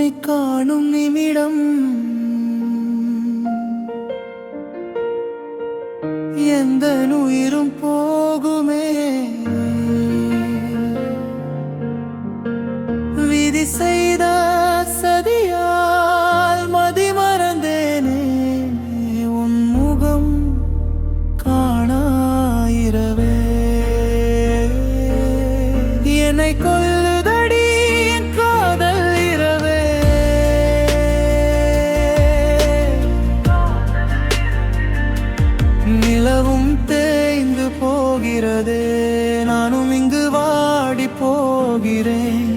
உன்னை காணும் நிமிடம் எந்த உயிரும் போகுமே. விதி செய்த சதியால் மதி மறந்தேனே, உன் முகம் காணாயிரவே என்னை கொல்லுதடி என் காதல் இரவே. நிலவும் தேய்ந்து போகிறதே, நானும் இங்கு வாடி போகிறேன்.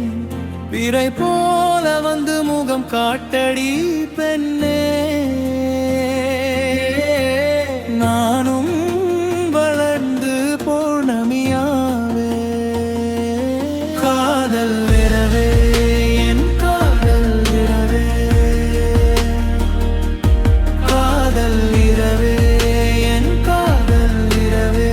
பிறை போல வந்து முகம் காட்டடி பெண்ணே, நானும் வளர்ந்து பௌர்ணமியாவே. காதல் இரவே என் காதல் இரவே, காதல் இரவே என் காதல் இரவே.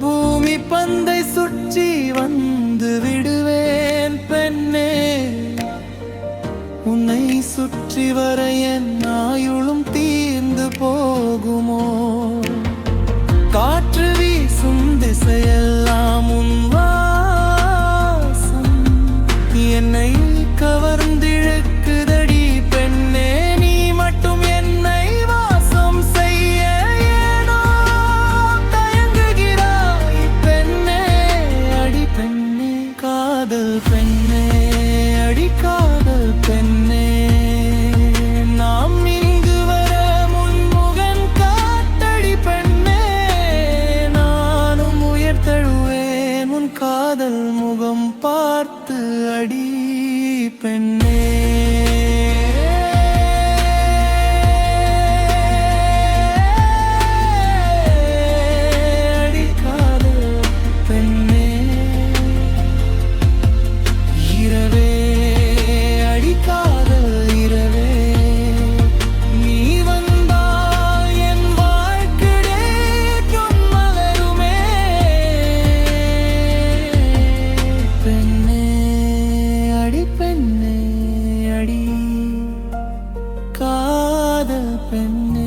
பூமி பந்தை சுற்றி வந்து விடுவேன் பெண்ணே, உன்னை சுற்றி வர என் ஆயுளும் தீர்ந்து போகுமோ. காற்று வீசும் திசையெல்லாம் உன் வாசம் என்னை கவர்ந்திழுக்குதடி பெண்ணே. நீ மட்டும் என்னை வாசம் செய்ய ஏனோ தயங்குகிறாய் பெண்ணே. அடி பெண்ணே காதல் பெண்ணே, அடி காதல் பெண்ணே. நாம் இங்கு வர முன்முகன் காத்தடி பெண்ணே, நானும் உயர் தழுவேன் உன் காதல் முகம் பார்த்து அடி பெண்ணே. அடி காதல் பெண்ணே இரவே, அடி காதல் இரவே. நீ வந்தால் என் வாழ்க்கையே மலருமே பெண்ணே. அடி பெண்ணே, அடி காதல் பெண்ணே.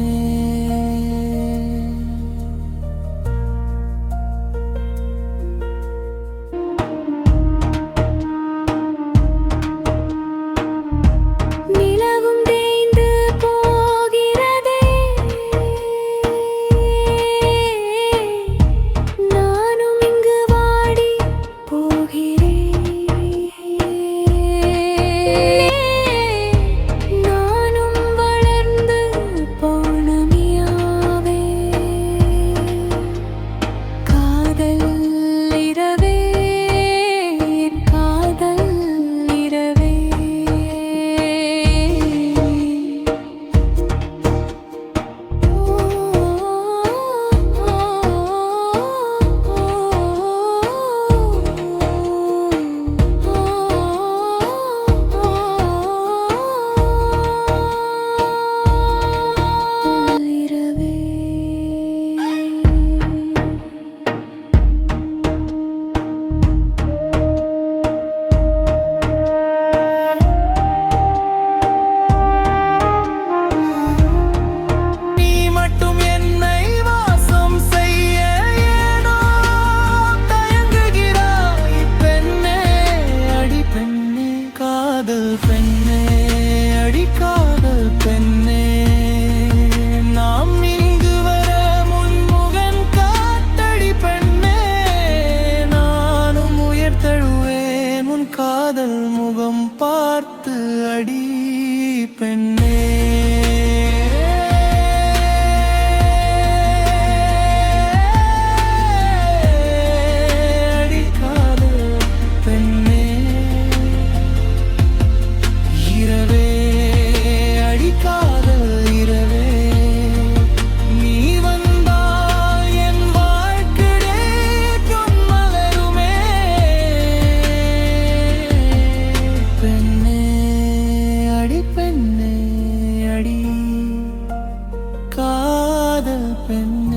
நிலவும் தேய்ந்து போகிறதே, நானும் இங்கு வாடி போகிறேன். நானும் வளர்ந்து பௌர்ணமியாவே. காதல் இரவே என் காதல் இரவே. நீ மட்டும் என்னை வாசம் செய்ய ஏனோ தயங்குகிறாய் பெண்ணே. அடி பெண்ணே காதல் பெண்ணே, அடி காதல் பெண்ணே. நாம் இங்கு வர முன்முகன் காத்தடி பெண்ணே, நானும் உயர் தழுவேன் உன் காதல் முகம் பார்த்து அடி பெண்ணே. அடி காதல் பெண்ணே இரவே, அடி காதல் இரவே. நீ வந்தால் என் வாழ்க்கையே மலருமே பெண்ணே. அடி பெண்ணே, அடி காதல் பெண்ணே.